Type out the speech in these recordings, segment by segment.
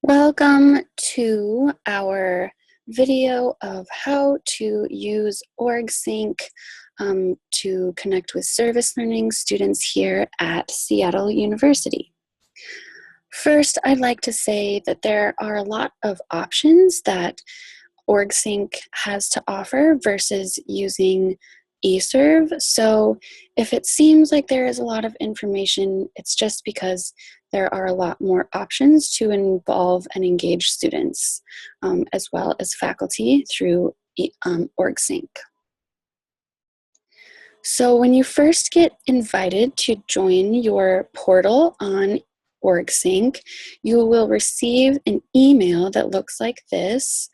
Welcome to our video of how to use OrgSync to connect with service learning students here at Seattle University. First, I'd like to say that there are a lot of options that OrgSync has to offer versus using eServe. So if it seems like there is a lot of information, it's just because there are a lot more options to involve and engage students as well as faculty through OrgSync. So when you first get invited to join your portal on OrgSync, you will receive an email that looks like this.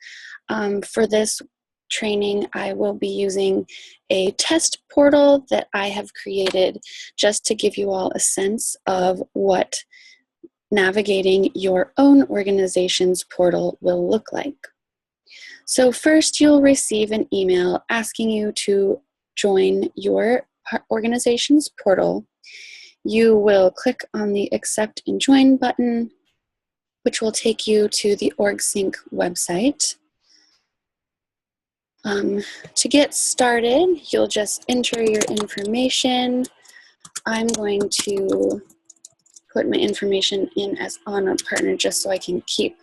For this training, I will be using a test portal that I have created just to give you all a sense of what navigating your own organization's portal will look like. So first, you'll receive an email asking you to join your organization's portal. You will click on the Accept and Join button, which will take you to the OrgSync website. To get started, you'll just enter your information. I'm going to put my information in as honor partner just so I can keep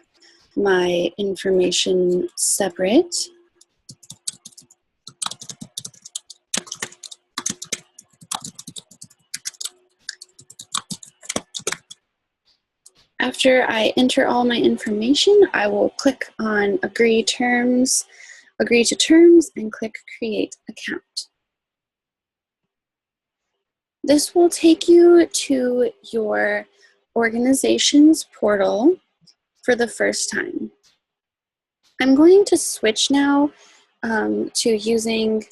my information separate. After I enter all my information, I will click on Agree to Terms, and click Create Account. This will take you to your organization's portal for the first time. I'm going to switch now to using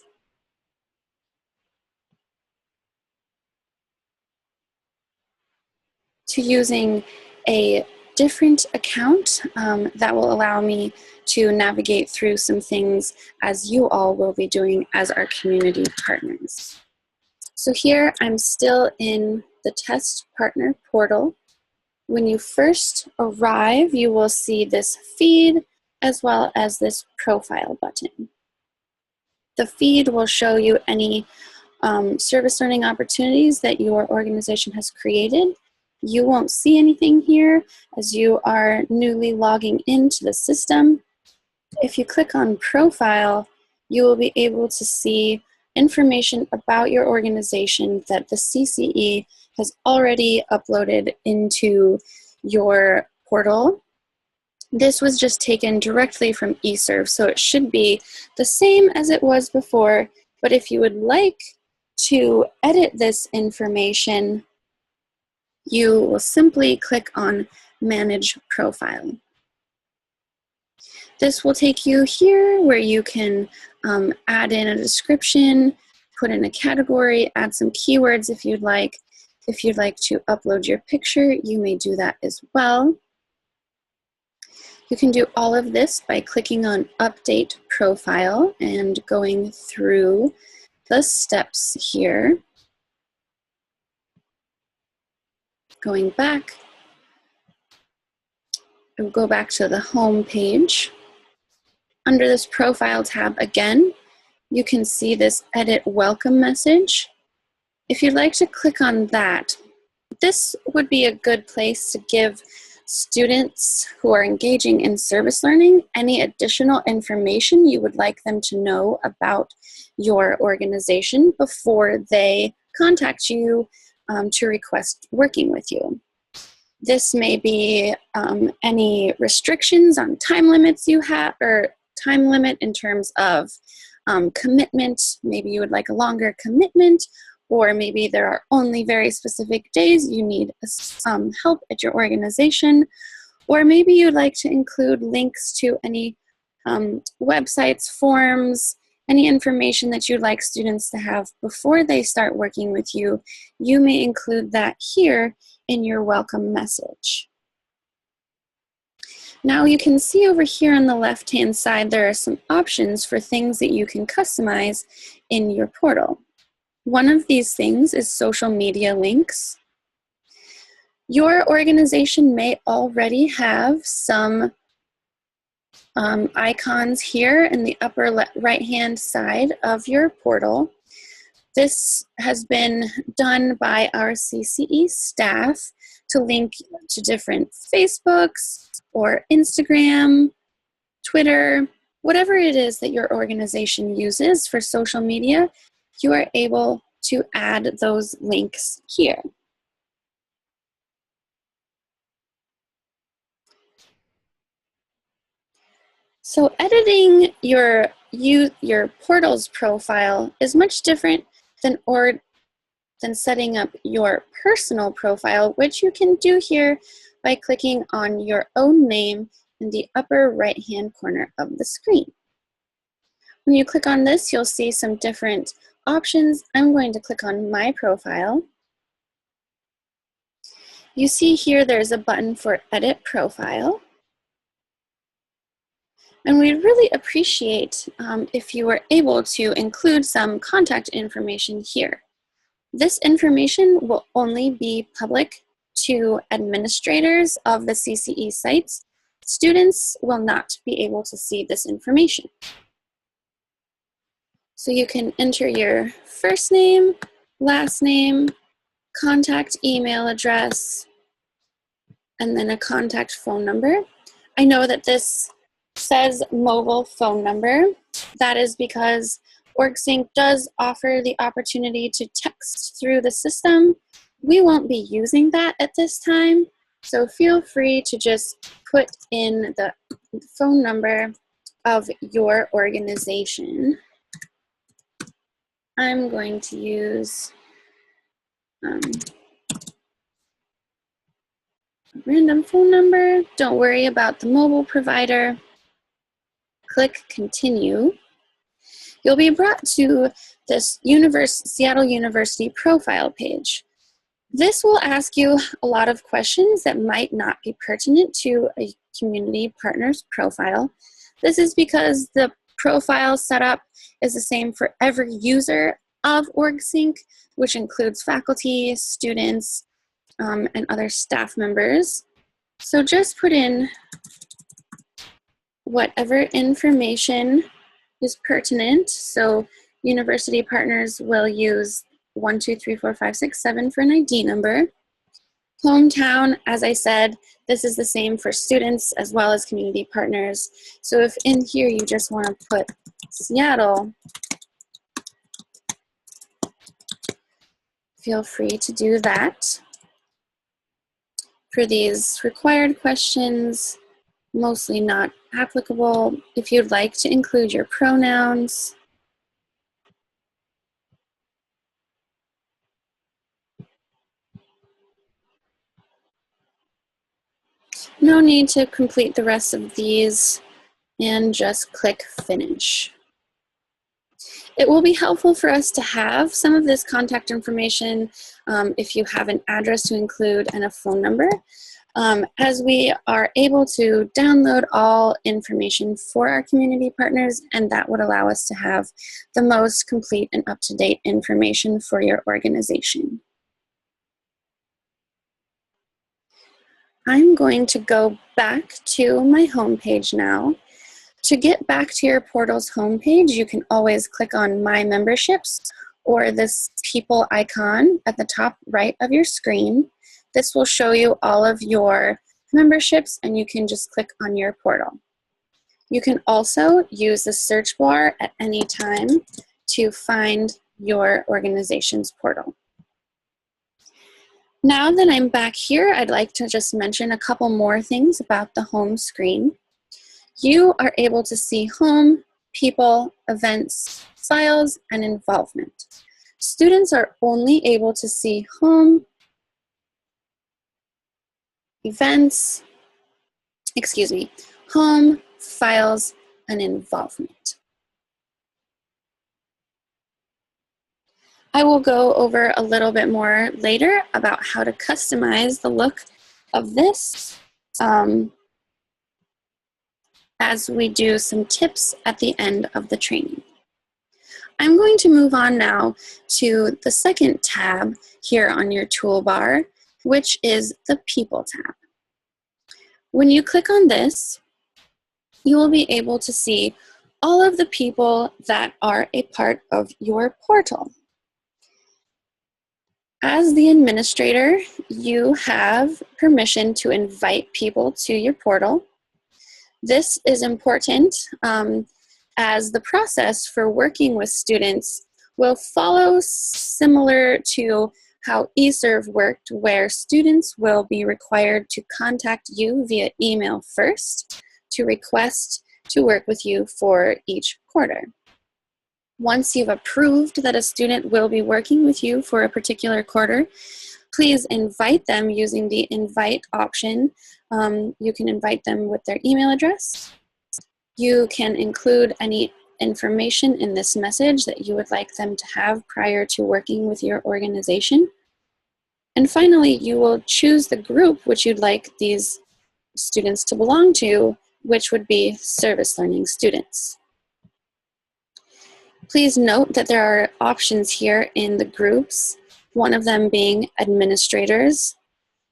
a different account that will allow me to navigate through some things as you all will be doing as our community partners. So here I'm still in the test partner portal. When you first arrive, you will see this feed as well as this profile button. The feed will show you any service learning opportunities that your organization has created. You won't see anything here as you are newly logging into the system. If you click on Profile, you will be able to see information about your organization that the CCE has already uploaded into your portal. This was just taken directly from eServe, so it should be the same as it was before, but if you would like to edit this information, you will simply click on Manage Profile. This will take you here where you can add in a description, put in a category, add some keywords if you'd like. If you'd like to upload your picture, you may do that as well. You can do all of this by clicking on Update Profile and going through the steps here. Going back, we'll go back to the home page. Under this Profile tab again, you can see this Edit Welcome message. If you'd like to click on that, this would be a good place to give students who are engaging in service learning any additional information you would like them to know about your organization before they contact you to request working with you. This may be any restrictions on time limits you have, or time limit in terms of commitment. Maybe you would like a longer commitment, or maybe there are only very specific days you need some help at your organization, or maybe you'd like to include links to any websites, forms, any information that you'd like students to have before they start working with you. You may include that here in your welcome message. Now you can see over here on the left-hand side, there are some options for things that you can customize in your portal. One of these things is social media links. Your organization may already have some icons here in the upper right-hand side of your portal. This has been done by our CCE staff to link to different Facebooks or Instagram, Twitter, whatever it is that your organization uses for social media, you are able to add those links here. So editing your portal's profile is much different than setting up your personal profile, which you can do here by clicking on your own name in the upper right-hand corner of the screen. When you click on this, you'll see some different options. I'm going to click on My Profile. You see here there's a button for Edit Profile. And we'd really appreciate if you were able to include some contact information here. This information will only be public to administrators of the CCE sites. Students will not be able to see this information. So you can enter your first name, last name, contact email address, and then a contact phone number. I know that this says mobile phone number. That is because OrgSync does offer the opportunity to text through the system. We won't be using that at this time, so feel free to just put in the phone number of your organization. I'm going to use a random phone number. Don't worry about the mobile provider. Click Continue. You'll be brought to this Seattle University profile page. This will ask you a lot of questions that might not be pertinent to a community partner's profile. This is because the profile setup is the same for every user of OrgSync, which includes faculty, students, and other staff members. So just put in whatever information is pertinent. So university partners will use 1, 2, 3, 4, 5, 6, 7 for an ID number. Hometown, as I said, this is the same for students as well as community partners. So if in here you just want to put Seattle, feel free to do that. For these required questions, mostly not applicable. If you'd like to include your pronouns, no need to complete the rest of these, and just click Finish. It will be helpful for us to have some of this contact information if you have an address to include and a phone number, as we are able to download all information for our community partners, and that would allow us to have the most complete and up-to-date information for your organization. I'm going to go back to my homepage now. To get back to your portal's homepage, you can always click on My Memberships or this people icon at the top right of your screen. This will show you all of your memberships, and you can just click on your portal. You can also use the search bar at any time to find your organization's portal. Now that I'm back here, I'd like to just mention a couple more things about the home screen. You are able to see home, people, events, files, and involvement. Students are only able to see home, events, home, files, and involvement. I will go over a little bit more later about how to customize the look of this as we do some tips at the end of the training. I'm going to move on now to the second tab here on your toolbar, which is the People tab. When you click on this, you will be able to see all of the people that are a part of your portal. As the administrator, you have permission to invite people to your portal. This is important as the process for working with students will follow similar to how eServe worked, where students will be required to contact you via email first to request to work with you for each quarter. Once you've approved that a student will be working with you for a particular quarter, please invite them using the invite option. You can invite them with their email address. You can include any information in this message that you would like them to have prior to working with your organization. And finally, you will choose the group which you'd like these students to belong to, which would be service learning students. Please note that there are options here in the groups, one of them being administrators.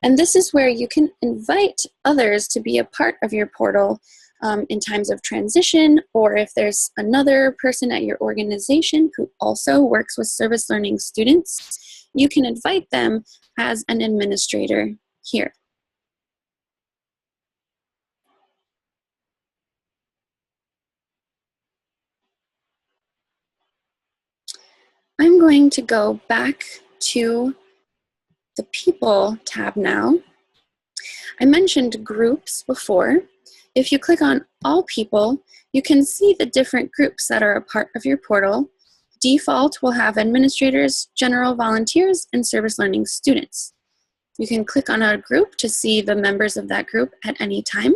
And this is where you can invite others to be a part of your portal in times of transition, or if there's another person at your organization who also works with service learning students, you can invite them as an administrator here. I'm going to go back to the People tab now. I mentioned groups before. If you click on All People, you can see the different groups that are a part of your portal. Default will have administrators, general volunteers, and service learning students. You can click on a group to see the members of that group at any time.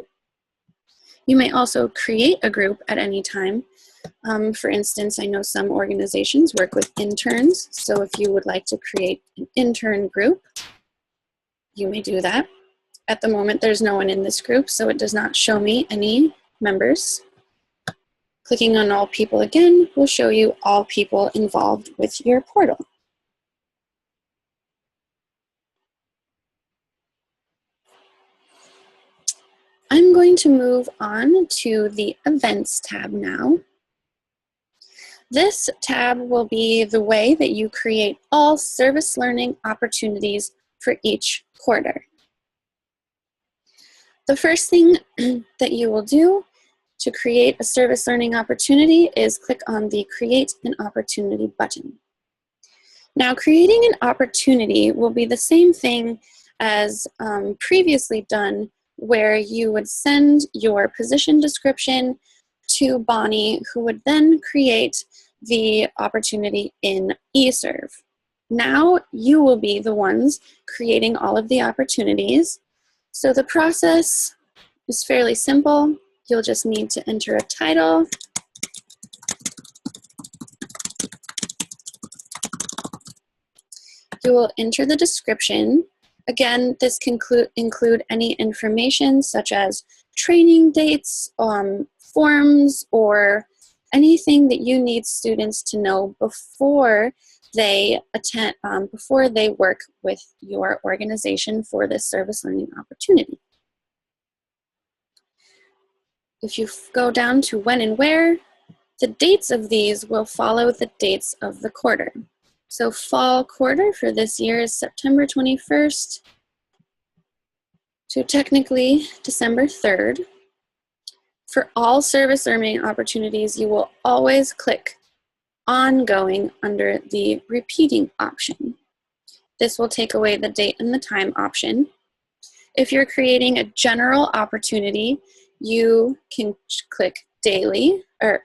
You may also create a group at any time. For instance, I know some organizations work with interns, so if you would like to create an intern group, you may do that. At the moment, there's no one in this group, so it does not show me any members. Clicking on All People again will show you all people involved with your portal. I'm going to move on to the Events tab now. This tab will be the way that you create all service learning opportunities for each quarter. The first thing that you will do to create a service learning opportunity is click on the Create an Opportunity button. Now, creating an opportunity will be the same thing as previously done, where you would send your position description to Bonnie, who would then create the opportunity in eServe. Now you will be the ones creating all of the opportunities. So the process is fairly simple. You'll just need to enter a title. You will enter the description. Again, this can include any information such as training dates, forms, or anything that you need students to know before they before they work with your organization for this service learning opportunity. If you go down to when and where, the dates of these will follow the dates of the quarter. So fall quarter for this year is September 21st to technically December 3rd. For all service learning opportunities, you will always click Ongoing under the Repeating option. This will take away the date and the time option. If you're creating a general opportunity, you can click Daily, or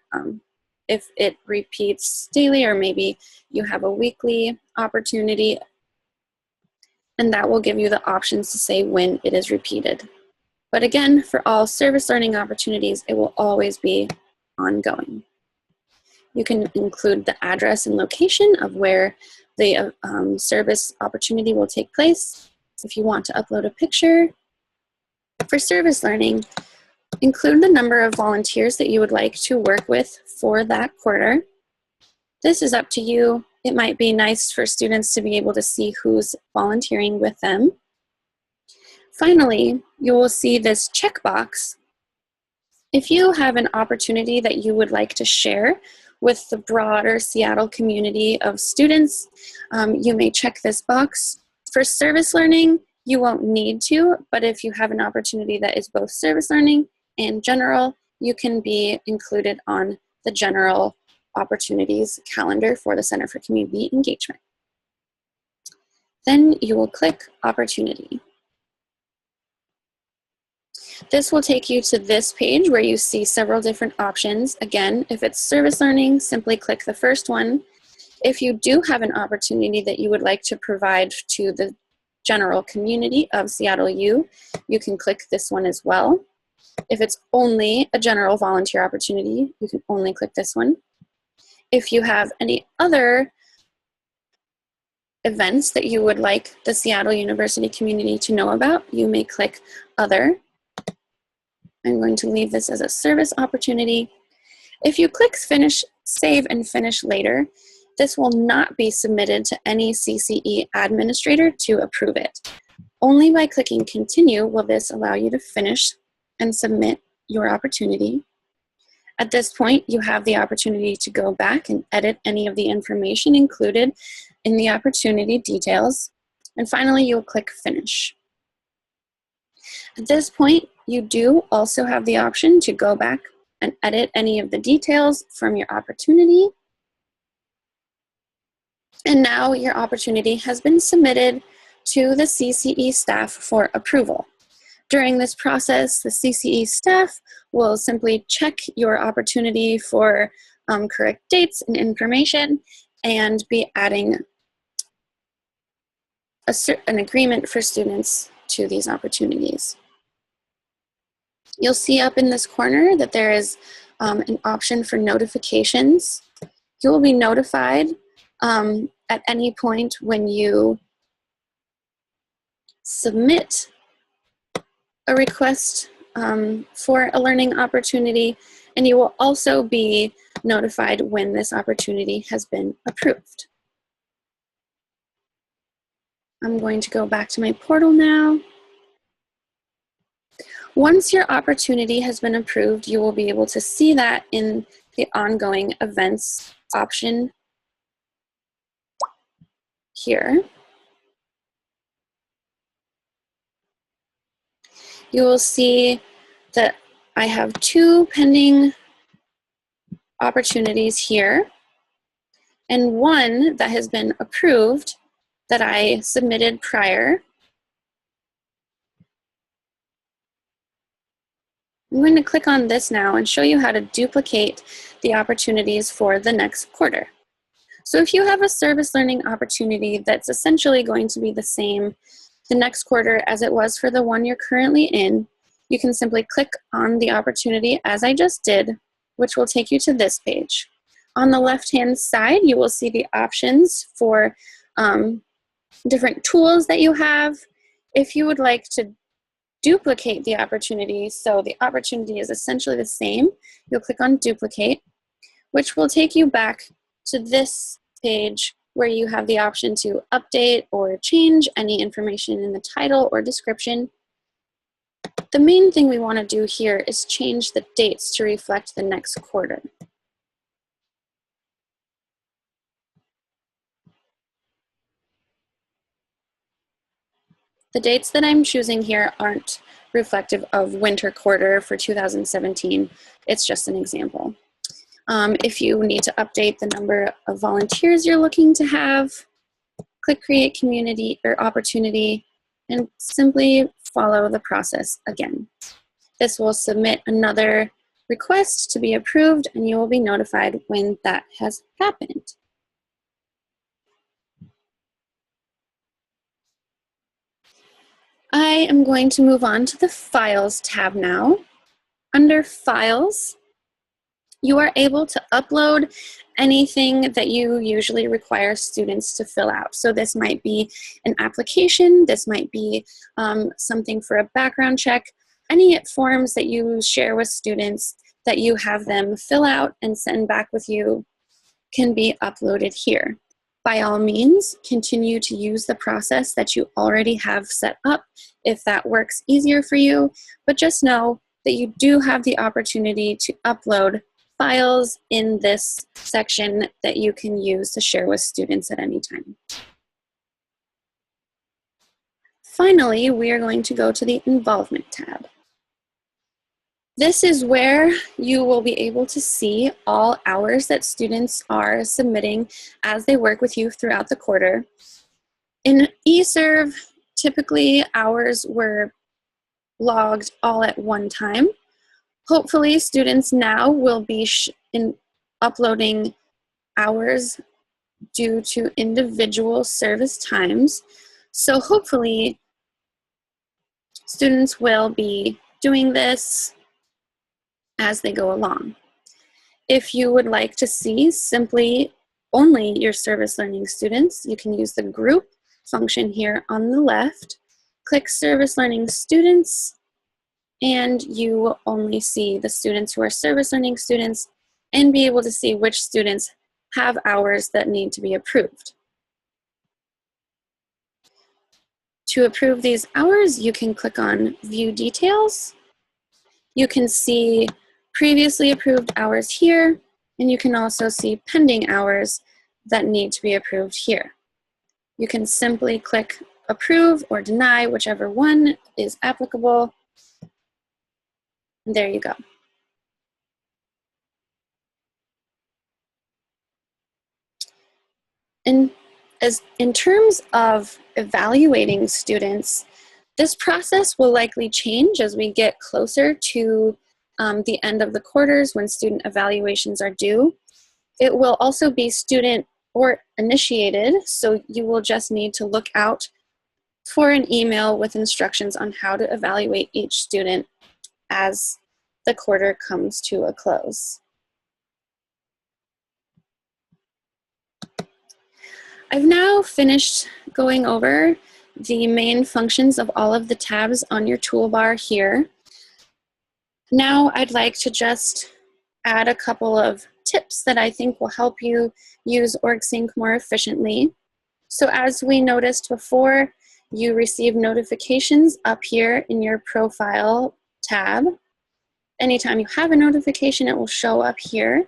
if it repeats daily, or maybe you have a weekly opportunity, and that will give you the options to say when it is repeated. But again, for all service learning opportunities, it will always be ongoing. You can include the address and location of where the service opportunity will take place. If you want to upload a picture. For service learning, include the number of volunteers that you would like to work with for that quarter. This is up to you. It might be nice for students to be able to see who's volunteering with them. Finally, you will see this checkbox. If you have an opportunity that you would like to share with the broader Seattle community of students, you may check this box. For service learning, you won't need to, but if you have an opportunity that is both service learning and general, you can be included on the general opportunities calendar for the Center for Community Engagement. Then you will click Opportunity. This will take you to this page where you see several different options. Again, if it's service learning, simply click the first one. If you do have an opportunity that you would like to provide to the general community of Seattle U, you can click this one as well. If it's only a general volunteer opportunity, you can only click this one. If you have any other events that you would like the Seattle University community to know about, you may click Other. I'm going to leave this as a service opportunity. If you click Finish, Save and Finish Later, this will not be submitted to any CCE administrator to approve it. Only by clicking Continue will this allow you to finish and submit your opportunity. At this point, you have the opportunity to go back and edit any of the information included in the opportunity details. And finally, you'll click Finish. At this point, you do also have the option to go back and edit any of the details from your opportunity. And now your opportunity has been submitted to the CCE staff for approval. During this process, the CCE staff will simply check your opportunity for correct dates and information and be adding an agreement for students to these opportunities. You'll see up in this corner that there is an option for notifications. You will be notified at any point when you submit a request for a learning opportunity, and you will also be notified when this opportunity has been approved. I'm going to go back to my portal now. Once your opportunity has been approved, you will be able to see that in the ongoing events option here. You will see that I have 2 pending opportunities here and 1 that has been approved that I submitted prior. I'm going to click on this now and show you how to duplicate the opportunities for the next quarter. So if you have a service learning opportunity that's essentially going to be the same the next quarter as it was for the one you're currently in, you can simply click on the opportunity as I just did, which will take you to this page. On the left-hand side, you will see the options for different tools that you have. If you would like to duplicate the opportunity, so the opportunity is essentially the same, you'll click on Duplicate, which will take you back to this page where you have the option to update or change any information in the title or description. The main thing we want to do here is change the dates to reflect the next quarter. The dates that I'm choosing here aren't reflective of winter quarter for 2017. It's just an example. If you need to update the number of volunteers you're looking to have, click Create Community or Opportunity and simply follow the process again. This will submit another request to be approved and you will be notified when that has happened. I am going to move on to the Files tab now. Under Files, you are able to upload anything that you usually require students to fill out. So this might be an application, this might be something for a background check, any forms that you share with students that you have them fill out and send back with you can be uploaded here. By all means, continue to use the process that you already have set up if that works easier for you, but just know that you do have the opportunity to upload files in this section that you can use to share with students at any time. Finally, we are going to go to the Involvement tab. This is where you will be able to see all hours that students are submitting as they work with you throughout the quarter. In eServe, typically hours were logged all at one time. Hopefully, students now will be uploading hours due to individual service times. So hopefully, students will be doing this as they go along. If you would like to see simply only your service learning students, you can use the group function here on the left. Click service learning students, and you will only see the students who are service learning students and be able to see which students have hours that need to be approved. To approve these hours, you can click on View Details. You can see previously approved hours here, and you can also see pending hours that need to be approved here. You can simply click Approve or Deny, whichever one is applicable. And there you go. In terms of evaluating students, this process will likely change as we get closer to the end of the quarters when student evaluations are due. It will also be student or initiated, so you will just need to look out for an email with instructions on how to evaluate each student as the quarter comes to a close. I've now finished going over the main functions of all of the tabs on your toolbar here. Now I'd like to just add a couple of tips that I think will help you use OrgSync more efficiently. So as we noticed before, you receive notifications up here in your profile tab. Anytime you have a notification, it will show up here.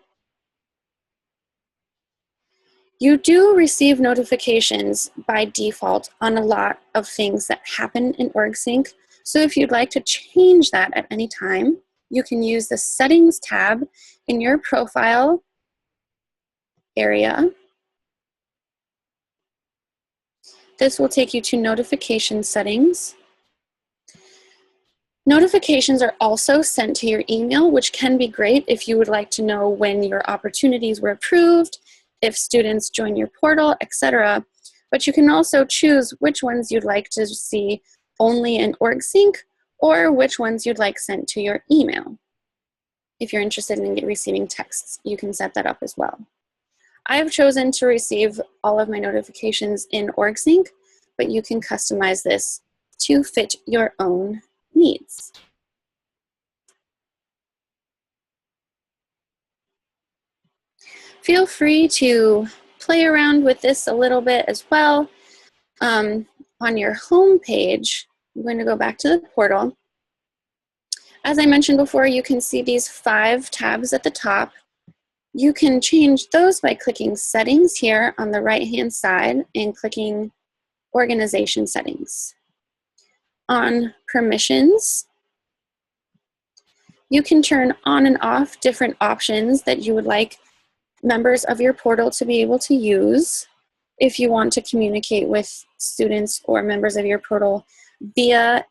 You do receive notifications by default on a lot of things that happen in OrgSync. So if you'd like to change that at any time, you can use the Settings tab in your profile area. This will take you to Notification Settings. Notifications are also sent to your email, which can be great if you would like to know when your opportunities were approved, if students join your portal, etc. But you can also choose which ones you'd like to see only in OrgSync or which ones you'd like sent to your email. If you're interested in receiving texts, you can set that up as well. I have chosen to receive all of my notifications in OrgSync, but you can customize this to fit your own needs. Feel free to play around with this a little bit as well. On your home page, I'm going to go back to the portal. As I mentioned before, you can see these 5 tabs at the top. You can change those by clicking Settings here on the right-hand side and clicking Organization Settings. On Permissions, you can turn on and off different options that you would like members of your portal to be able to use. If you want to communicate with students or members of your portal via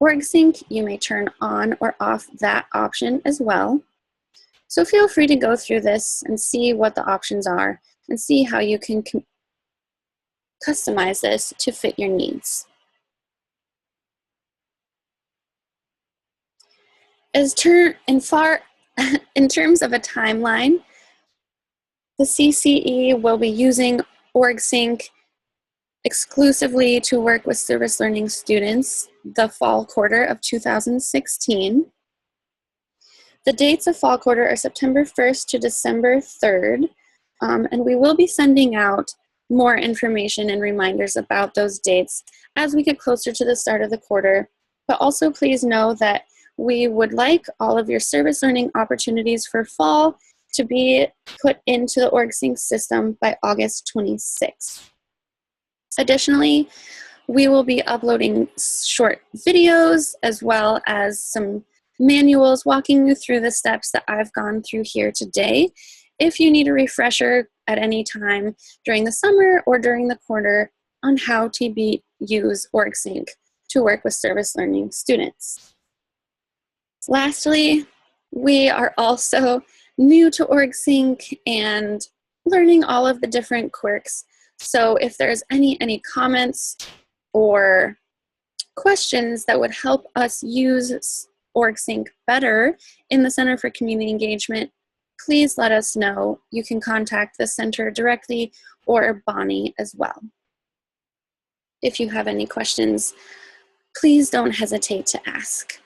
OrgSync, you may turn on or off that option as well. So feel free to go through this and see what the options are and see how you can customize this to fit your needs. In terms of a timeline, the CCE will be using OrgSync exclusively to work with service learning students the fall quarter of 2016. The dates of fall quarter are September 1st to December 3rd, and we will be sending out more information and reminders about those dates as we get closer to the start of the quarter. But also please know that we would like all of your service learning opportunities for fall to be put into the OrgSync system by August 26th. Additionally, we will be uploading short videos as well as some manuals walking you through the steps that I've gone through here today. If you need a refresher at any time during the summer or during the quarter on how to use OrgSync to work with service learning students. Lastly, we are also new to OrgSync and learning all of the different quirks. So if there's any comments or questions that would help us use OrgSync better in the Center for Community Engagement, please let us know. You can contact the center directly or Bonnie as well. If you have any questions, please don't hesitate to ask.